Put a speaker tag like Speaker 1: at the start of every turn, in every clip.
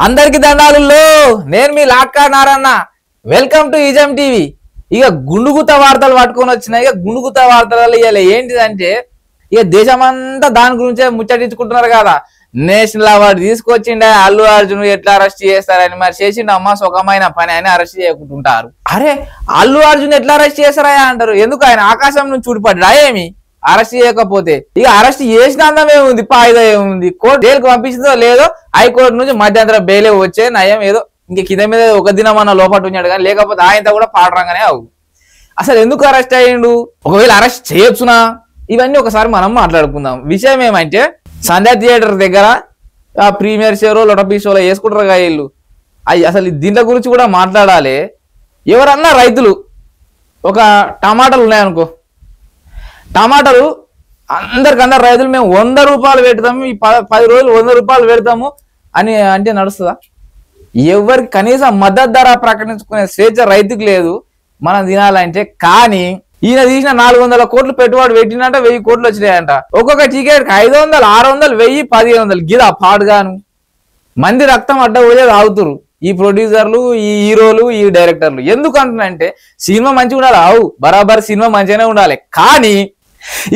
Speaker 1: అందరికి దండాలుల్లో నేను మీ లాట్కా నారన్న. వెల్కమ్ టు ఈజం టీవీ. ఇక గుండుగుత వార్తలు పట్టుకొని వచ్చినాయి. ఇక గుండుగుత వార్తలు ఇవ్వాలి ఏంటిదంటే ఇక దేశమంతా దాని గురించే ముచ్చటించుకుంటున్నారు కదా. నేషనల్ అవార్డు తీసుకొచ్చిండే అల్లు అర్జున్ ఎట్లా అరెస్ట్ చేస్తారని. మరి చేసిండు అమ్మ సుఖమైన పని అని అరెస్ట్ చేయకుంటుంటారు. అరే అల్లు అర్జున్ ఎట్లా అరెస్ట్ చేస్తారా అంటారు. ఎందుకు ఆయన ఆకాశం నుంచి చూడిపడ్డా ఏమి అరెస్ట్ చేయకపోతే? ఇక అరెస్ట్ చేసిన అందమే ఉంది, పాయిదా ఏముంది. కోర్టు జైలుకు పంపించిందో లేదో హైకోర్టు నుంచి మధ్యంతర బెయిలే వచ్చే నయం. ఏదో ఇంక కింద మీద ఒక దినం అన్న లోపల ఉన్నాడు కానీ లేకపోతే ఆయనతో కూడా పాడరంగానే అవు. అసలు ఎందుకు అరెస్ట్ అయ్యిండు, ఒకవేళ అరెస్ట్ చేయొచ్చునా, ఇవన్నీ ఒకసారి మనం మాట్లాడుకుందాం. విషయం ఏమంటే సంధ్యా థియేటర్ దగ్గర ఆ ప్రీమియర్ షోలో లొటపీ షోలో వేసుకుంటారు కదా వీళ్ళు. అసలు దీంట్లో గురించి కూడా మాట్లాడాలి. ఎవరన్నా రైతులు ఒక టమాటాలు ఉన్నాయనుకో, టమాటాలు అందరు రైతులు మేము 100 రూపాయలు పెడతాము, ఈ 10 రోజులు 100 రూపాయలు పెడతాము అని అంటే నడుస్తుందా? ఎవరికి కనీసం మద్దతు ధర ప్రకటించుకునే స్వేచ్ఛ రైతుకు లేదు మనం తినాలంటే. కానీ ఈయన తీసిన 400 కోట్లు పెట్టుబడి పెట్టినట్ట 1000 కోట్లు వచ్చినాయంట. ఒక్కొక్క టికెట్ 500, 600, 1000, 1500 గిదా పాడుగాను. మంది రక్తం అడ్డ పోయేది ఆగుతురు ఈ ప్రొడ్యూసర్లు, ఈ హీరోలు, ఈ డైరెక్టర్లు. ఎందుకు అంటున్నాయంటే సినిమా మంచిగా ఉండాలి. అవు బరాబర్ సినిమా మంచిగానే ఉండాలి. కానీ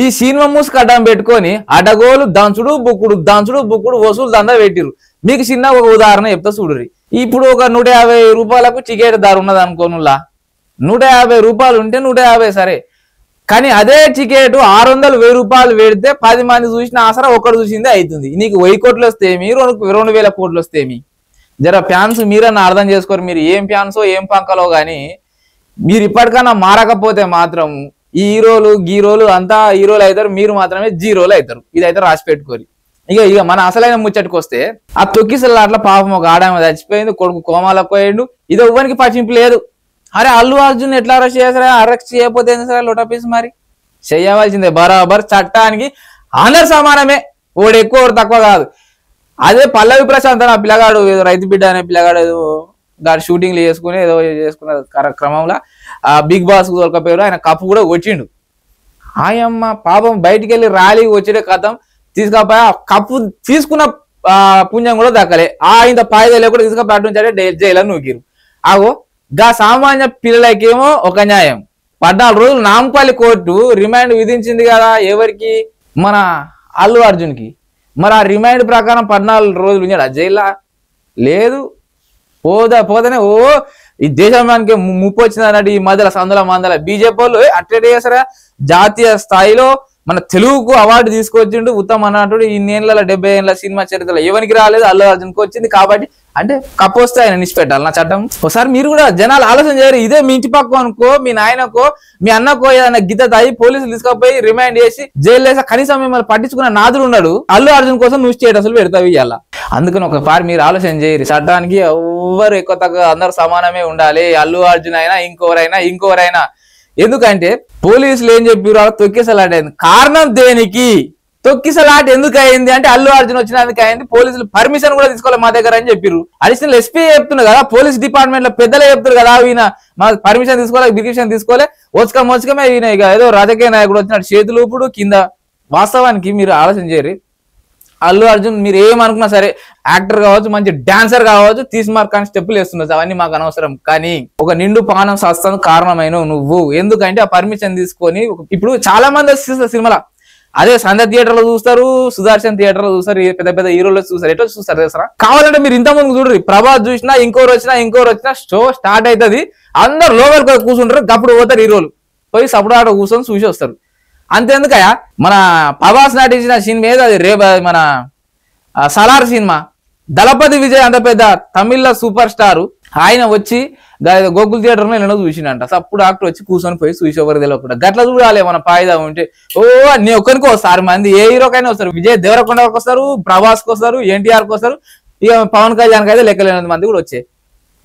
Speaker 1: ఈ సినిమా మూసుకు అడ్డం పెట్టుకొని అడగోలు దంచుడు బుక్కుడు వసూలు దందా పెట్టిరు. మీకు చిన్న ఒక ఉదాహరణ చెప్తా చూడుర్రి. ఇప్పుడు ఒక 150 రూపాయలకు టికెట్ ధర ఉన్నది అనుకోనులా, 150 రూపాయలు ఉంటే 150 సరే. కానీ అదే టికెట్ 600, 1000 రూపాయలు పెడితే 10 మంది చూసిన ఆసరా ఒకటి చూసిందే అవుతుంది. నీకు 1000 కోట్లు వస్తే ఏమి, 2000 కోట్లు వస్తే ఏమి? జర ఫ్యాన్స్ మీరన్నా అర్థం చేసుకోరు. మీరు ఏం ఫ్యాన్సో ఏం పంకలో కానీ మీరు ఇప్పటికన్నా మారకపోతే మాత్రం ఈ హీరోలు గీరోలు అంతా హీరోలు అవుతారు, మీరు మాత్రమే జీరోలు అవుతారు. ఇదైతే రాసి పెట్టుకోరు. ఇక మన అసలైన ముచ్చటికి వస్తే ఆ తొక్కిసలు అట్లా పాపం ఒక ఆడామ చచ్చిపోయింది, కొడుకు కోమాలకు పోయిండు. ఇది ఎవ్వరికి పట్టింపు లేదు. అరే అల్లు అర్జున్ ఎట్లా అరెస్ట్ చేస్తారా? అరెస్ట్ చేయకపోతే ఏంది సార్ లొటపీస్? మరి చేయవలసిందే బరాబర్. చట్టానికి అందరు సమానమే, ఓడు ఎక్కువ ఓడు తక్కువ కాదు. అదే పల్లవి ప్రశాంత్ ఆ పిల్లగాడు ఏదో రైతు బిడ్డ అనే పిల్లగాడు ఏదో దాని షూటింగ్లు చేసుకుని ఏదో చేసుకున్న క్రమంలో ఆ బిగ్ బాస్ దొరకపోయారు. ఆయన కప్పు కూడా వచ్చిండు. ఆయమ్మ పాపం బయటికి వెళ్ళి ర్యాలీకి వచ్చే కథం తీసుకపోయి ఆ కప్పు తీసుకున్న పుణ్యం కూడా దక్కలే. ఇంత పాయిదాలు కూడా తీసుకపోయి అటు జైలు నూకిరు. ఆగో గా సామాన్య పిల్లలకేమో ఒక న్యాయం. 14 రోజులు నాంపల్లి కోర్టు రిమాండ్ విధించింది కదా ఎవరికి? మన అల్లు అర్జున్కి. మరి ఆ రిమాండ్ ప్రకారం 14 రోజులు ఉన్నాడు జైల్లో? లేదు. పోదనే ఈ దేశానికి ముప్పు వచ్చింది అన్నట్టు ఈ మధ్యలో సందుల బీజేపీ వాళ్ళు అట్లే చేస్తారా? జాతీయ స్థాయిలో మన తెలుగుకు అవార్డు తీసుకొచ్చిండు ఉత్తమ అన్నట్టు. ఇన్నేళ్ళ 70 ఏళ్ళ సినిమా చరిత్రలో ఎవరికి రాలేదు, అల్లు అర్జున్కి వచ్చింది. కాబట్టి అంటే కప్పు వస్తే ఆయన నిష్పెట్టాలి నా చట్టం. ఒకసారి మీరు కూడా జనాలు ఆలోచన చేయరు. ఇదే మీ ఇంటి పక్క అనుకో, మీ నాయనకో, మీ అన్నకో ఏదైనా గిద్ద తాయి పోలీసులు తీసుకుపోయి రిమాండ్ చేసి జైలు వేసి కనీసం మిమ్మల్ని పట్టించుకున్న నాదుడు ఉన్నాడు. అల్లు అర్జున్ కోసం నువ్వు స్టేటస్లు పెడతావు ఇవాళ. అందుకని ఒకసారి మీరు ఆలోచన చేయరు. చట్టానికి ఎవరు ఎక్కువ తక్కువ అందరు సమానమే ఉండాలి. అల్లు అర్జున్ అయినా ఇంకోరైనా. ఎందుకంటే పోలీసులు ఏం చెప్పారు? తొక్కిసలాట అయింది. కారణం దేనికి తొక్కిసలాట ఎందుకు అయింది అంటే అల్లు అర్జున్ వచ్చినందుకు అయింది. పోలీసులు పర్మిషన్ కూడా తీసుకోవాలి మా దగ్గర అని చెప్పారు. అడిషనల్ ఎస్పీ చెప్తున్నారు కదా, పోలీస్ డిపార్ట్మెంట్ లో పెద్దలే చెప్తారు కదా, ఈయన మా పర్మిషన్ తీసుకోవాలి, బిర్మిషన్ తీసుకోవాలి, మోచకమే ఈయన ఇక ఏదో రాజకీయ నాయకుడు వచ్చినట్టు చేతులు ఊపుడు కింద. వాస్తవానికి మీరు ఆలోచన చేయరు. అల్లు అర్జున్ మీరు ఏమనుకున్నా సరే, యాక్టర్ కావచ్చు, మంచి డాన్సర్ కావచ్చు, తీసుమార్కాని స్టెప్పులు వేస్తున్నారు, అవన్నీ మాకు అనవసరం. కానీ ఒక నిండు పానం శాస్త్రం కారణమైన నువ్వు. ఎందుకంటే ఆ పర్మిషన్ తీసుకొని ఇప్పుడు చాలా మంది వస్తారు సినిమాలో. అదే సంధ్య థియేటర్ లో చూస్తారు, సుదర్శన్ థియేటర్ లో చూస్తారు, పెద్ద పెద్ద హీరోలు చూస్తారు. ఎట్లా చూస్తారు తెలుసా? కావాలంటే మీరు ఇంత ముందు చూడరు, ప్రభాస్ చూసినా ఇంకోరు వచ్చినా షో స్టార్ట్ అవుతుంది, అందరు లోపలికి కూర్చుంటారు, అప్పుడు పోతారు హీరోలు పోయి సప్పుడు ఆట కూర్చొని చూసి వస్తారు. అంతేందుకయా మన ప్రభాస్ నటించిన సినిమా ఏదో అది మన సలార్ సినిమా. దళపతి విజయ్ అంత పెద్ద తమిళ సూపర్ స్టార్ ఆయన వచ్చి గోకుల్ థియేటర్ లో ఎన్నో చూసిండంట. అప్పుడు డాక్టర్ వచ్చి కూర్చొని పోయి చూసి ఎవరు తెలియకుండా గట్ల చూడాలి. మన పాయిదా ఉంటే నీ ఒక్కరికి వస్తారు మంది, ఏ హీరోకైనా వస్తారు. విజయ్ దేవరకొండకి వస్తారు, ప్రభాస్కి వస్తారు, ఎన్టీఆర్కి వస్తారు, ఇక పవన్ కళ్యాణ్కి అయితే లెక్కలేనంత మంది కూడా వచ్చాయి.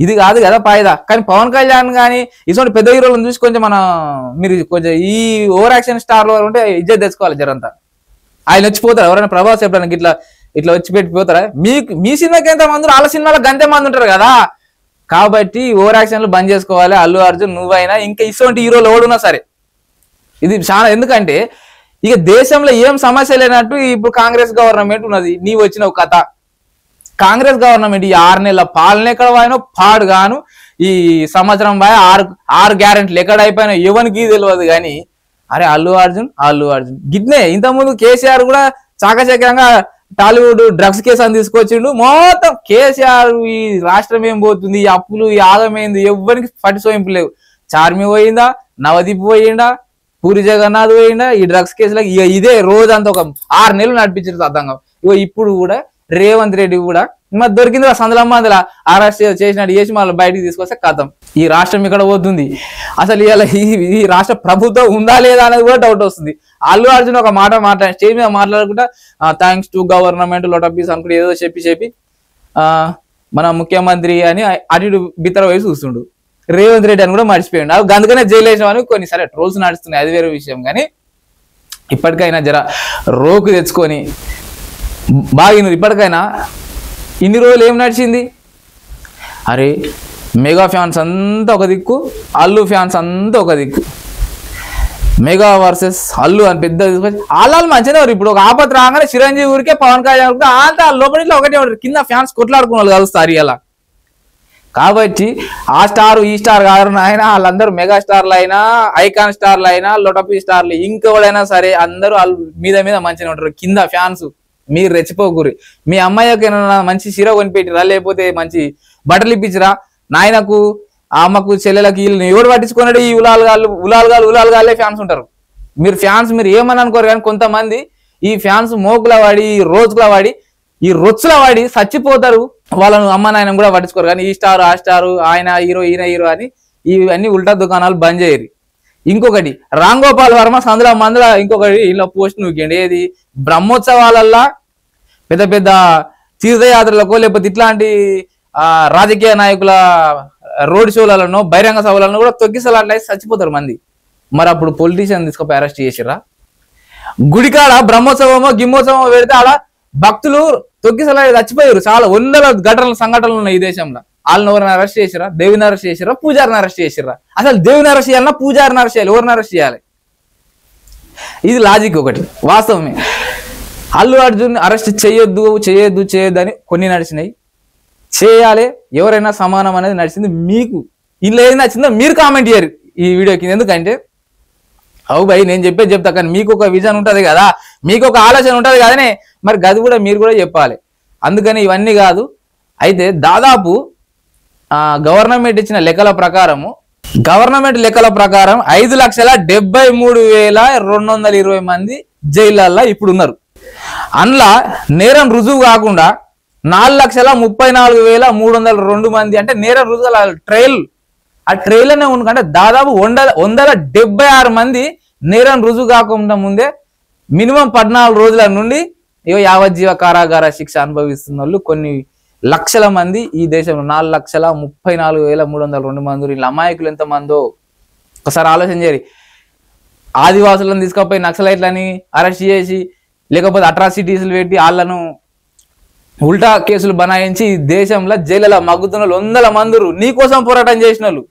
Speaker 1: ఇది కాదు కదా పాయిదా. కానీ పవన్ కళ్యాణ్ కానీ ఇటువంటి పెద్ద హీరోలను చూసి కొంచెం మీరు కొంచెం ఈ ఓవర్ యాక్షన్ స్టార్లు ఉంటే ఇజ్జత్ తెచ్చుకోవాలి జరంతా. ఆయన వచ్చిపోతారు. ఎవరైనా ప్రభాస్ ఎప్పుడైనా ఇట్లా వచ్చి పెట్టిపోతారా? మీ సినిమాకి ఎంత మంది, వాళ్ళ సినిమాలో గంతే మంది ఉంటారు కదా. కాబట్టి ఓవర్ యాక్షన్లు బంద్ చేసుకోవాలి. అల్లు అర్జున్ నువ్వైనా ఇంకా ఇటువంటి హీరోలు ఎవడున్నా సరే. ఇది చాలా, ఎందుకంటే ఇక దేశంలో ఏం సమస్య లేనట్టు ఇప్పుడు కాంగ్రెస్ గవర్నమెంట్ ఉన్నది. నీవు వచ్చిన ఒక కథ కాంగ్రెస్ గవర్నమెంట్ ఈ 6 నెలల పాలన ఎక్కడ పోయినో పాడు గాను, ఈ సంవత్సరం పోయి 6 గ్యారెంటీలు ఎక్కడ అయిపోయినా ఎవరికి తెలియదు. కానీ అరే అల్లు అర్జున్ గిట్నే ఇంతకుముందు కేసీఆర్ కూడా చాకచక్యంగా టాలీవుడ్ డ్రగ్స్ కేసు అని తీసుకొచ్చిండు. మొత్తం కేసీఆర్ ఈ రాష్ట్రం ఏం పోతుంది, ఈ అప్పులు ఈ ఆగమైంది, ఎవరికి పట్టిసోయింపు లేవు. చార్మి పోయిందా, నవదీప్ పోయిందా, పూరి జగన్నాథ్ పోయిందా ఈ డ్రగ్స్ కేసులకు. ఇక ఇదే రోజంతా ఒక 6 నెలలు నడిపించారు అర్థంగా. ఇగో ఇప్పుడు కూడా రేవంత్ రెడ్డి కూడా మరి దొరికింది సందలమ్మ అందులో అరెస్ట్ చేసినట్టు చేసి మళ్ళీ బయటికి తీసుకొస్తే కథం. ఈ రాష్ట్రం ఇక్కడ పోతుంది. అసలు ఇవాళ ఈ రాష్ట్ర ప్రభుత్వం ఉందా లేదా అనేది కూడా డౌట్ వస్తుంది. అల్లు అర్జున్ ఒక మాట మాట్లాడి స్టేజ్ మీద మాట్లాడుకుంటా thanks to government lot of piece అనుకుంటే ఏదో చెప్పి మన ముఖ్యమంత్రి అని అటు బిత్తర వయసు చూస్తుండు. రేవంత్ రెడ్డి అని కూడా మర్చిపోయిండు. అవి అందుకనే జైలు వేసామని కొన్ని సరే ట్రోల్స్ నడుస్తున్నాయి, అది వేరే విషయం. కానీ ఇప్పటికైనా జర రోకు తెచ్చుకొని బాగినారు. ఇప్పటికైనా ఇన్ని రోజులు ఏం నడిచింది? అరే మెగా ఫ్యాన్స్ అంతా ఒక దిక్కు, అల్లు ఫ్యాన్స్ అంతా ఒక దిక్కు, మెగా వర్సెస్ అల్లు అని పెద్ద వాళ్ళు మంచిగా. ఇప్పుడు ఒక ఆపత్తి రాగానే చిరంజీవి ఊరికే పవన్ కళ్యాణ్ అంతా లోపలిలో ఒకటే కింద ఫ్యాన్స్ కొట్లాడుకున్న కలుస్తారు ఇలా. కాబట్టి ఆ స్టార్ ఈ స్టార్ కాదు ఆయన, వాళ్ళందరూ మెగా స్టార్లు అయినా ఐకాన్ స్టార్లు అయినా లోటపీ స్టార్లు ఇంకెవడైనా సరే అందరూ వాళ్ళు మీద మంచిగా ఉంటారు. కింద ఫ్యాన్స్ మీరు రెచ్చిపోకూరి. మీ అమ్మాయికి మంచి చీర కొనిపెట్టిరా, లేకపోతే మంచి బట్టలు ఇప్పించరా, నాయనకు అమ్మకు చెల్లెలకి వీళ్ళని ఎవడు పట్టించుకున్నాడు? ఈ ఉలాలుగాలే ఫ్యాన్స్ ఉంటారు. మీరు ఫ్యాన్స్ మీరు ఏమని అనుకోరు. కానీ కొంతమంది ఈ ఫ్యాన్స్ మోకుల వాడి, ఈ రోజుల వాడి, ఈ రొచ్చుల వాడి చచ్చిపోతారు. వాళ్ళను అమ్మ నాయన కూడా పట్టించుకోరు. కానీ ఈ స్టార్ ఆ స్టారు, ఆయన హీరో ఈయన హీరో అని ఇవన్నీ ఉల్టా దుకాణాలు బంద్ చేయరు. ఇంకొకటి రామ్ గోపాల్ వర్మ సందులో మందుల ఇంకొకటి ఇలా పోస్ట్ నూకండి. ఏది బ్రహ్మోత్సవాలల్లా పెద్ద పెద్ద తీర్థయాత్రలకు లేకపోతే ఇట్లాంటి రాజకీయ నాయకుల రోడ్ షోలలో బహిరంగ సభలను కూడా తొక్కిసలాట్లయి చచ్చిపోతారు మంది. మరి అప్పుడు పొలిటీషియన్ తీసుకుపోయి అరెస్ట్ చేసిరా? గుడికాడ బ్రహ్మోత్సవమో గిమ్మోత్సవమో పెడితే ఆడ భక్తులు తొక్కిసలాడి చచ్చిపోయారు. చాలా వందల సంఘటనలు ఉన్నాయి ఈ దేశంలో. వాళ్ళని ఎవరిని అరెస్ట్ చేసిరా? దేవుని అరెస్ట్ చేసిరా? పూజారిని అరెస్ట్ చేసిరా? అసలు దేవుని అరెస్ట్ చేయాలన్నా పూజారిని అరెస్ట్ చేయాలి? ఎవరిని అరెస్ట్ చేయాలి? ఇది లాజిక్ ఒకటి, వాస్తవమే. అల్లు అర్జున్ అరెస్ట్ చేయొద్దు అని కొన్ని నడిచినాయి, చేయాలి ఎవరైనా సమానం అనేది నడిచింది. మీకు ఇలా ఏది నచ్చిందో మీరు కామెంట్ చేయరు ఈ వీడియోకి. ఎందుకంటే అవు భయ్ నేను చెప్తా, కానీ మీకు ఒక విజన్ ఉంటుంది కదా, మీకు ఒక ఆలోచన ఉంటుంది కదనే, మరి గది కూడా మీరు కూడా చెప్పాలి. అందుకని ఇవన్నీ కాదు. అయితే దాదాపు గవర్నమెంట్ ఇచ్చిన లెక్కల ప్రకారం 5,73,220 మంది జైళ్ళల్లో ఇప్పుడు ఉన్నారు. అందులో నేరం రుజువు కాకుండా 4,34,302 మంది అంటే నేరం రుజువు ట్రయల్, ఆ ట్రయల్ అనే ఉండకంటే దాదాపు 176 మంది నేరం రుజువు కాకుండా ముందే మినిమం 14 రోజుల నుండి యావజ్జీవ కారాగార శిక్ష అనుభవిస్తున్న వాళ్ళు కొన్ని లక్షల మంది ఈ దేశంలో. 4,34,302 మంది. వీళ్ళ అమాయకులు ఎంతమందో ఒకసారి ఆలోచన చేయరు. ఆదివాసులను తీసుకుపోయి నక్సలైట్లని అరెస్ట్ చేసి లేకపోతే అట్రాసిటీస్లు పెట్టి వాళ్ళను ఉల్టా కేసులు బనాయించి దేశంలో జైళ్ళలో మగ్గుతున్న వాళ్ళు 100 మంది నీకోసం పోరాటం చేసిన వాళ్ళు.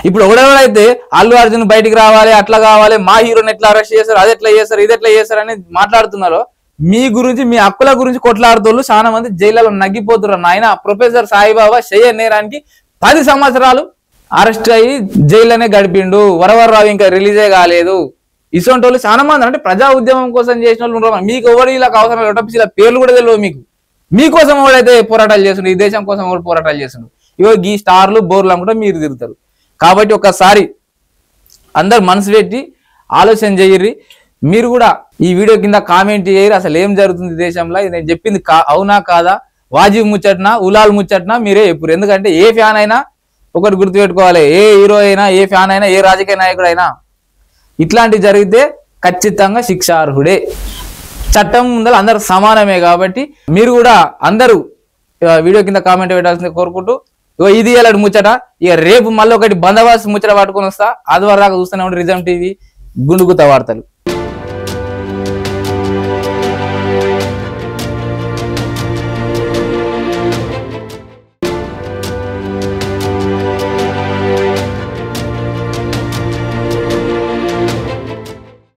Speaker 1: ఇప్పుడు ఎవడెవడైతే అల్లు అర్జున్ బయటికి రావాలి, అట్లా కావాలి, మా హీరోని ఎట్లా అరెస్ట్ చేస్తారు, అది ఎట్లా చేస్తారు, ఇది ఎట్లా చేస్తారు అని మాట్లాడుతున్నారో, మీ గురించి మీ హక్కుల గురించి కొట్లాడుతూ చాలా మంది జైళ్ళలో నగ్గిపోతున్నారు. నాయన ప్రొఫెసర్ సాయిబాబా చెయ్య నేరానికి 10 సంవత్సరాలు అరెస్ట్ అయ్యి జైల్లోనే గడిపిండు. వరవరరావు ఇంకా రిలీజే కాలేదు. ఇటువంటి వాళ్ళు చాలా మంది అంటే ప్రజా ఉద్యమం కోసం చేసిన వాళ్ళు ఉన్నారు. మీకు ఎవరు ఇలా అవసరం ఇలా పేర్లు కూడా తెలియదు. మీకోసం ఎవడైతే పోరాటాలు చేస్తుండ్రు, ఈ దేశం కోసం ఎవరు పోరాటాలు చేస్తుండ్రు, ఇవో ఈ స్టార్లు బోర్లు అనుకుంటే మీరు తిరుగుతారు. కాబట్టి ఒకసారి అందరు మనసు పెట్టి ఆలోచన చేయర్రి. మీరు కూడా ఈ వీడియో కింద కామెంట్ చేయరు, అసలు ఏం జరుగుతుంది దేశంలో, నేను చెప్పింది అవునా కాదా, వాజిబ్ ముచ్చట్నా ఉలాల్ ముచ్చట్నా మీరే చెప్పురు. ఎందుకంటే ఏ ఫ్యాన్ అయినా ఒకటి గుర్తుపెట్టుకోవాలి, ఏ హీరో అయినా, ఏ ఫ్యాన్ అయినా, ఏ రాజకీయ నాయకుడు అయినా ఇట్లాంటివి జరిగితే ఖచ్చితంగా శిక్షార్హుడే. చట్టం ముందర అందరూ సమానమే. కాబట్టి మీరు కూడా అందరూ వీడియో కింద కామెంట్ పెట్టాల్సింది కోరుకుంటూ, ఇది ఎలాంటి ముచ్చట. ఇక రేపు మళ్ళీ ఒకటి బందోబస్తు ముచ్చట పట్టుకొని వస్తా. ఆదివారం దాకా చూస్తూనే ఉండి రిజం టీవీ గుండుగుత వార్తలు.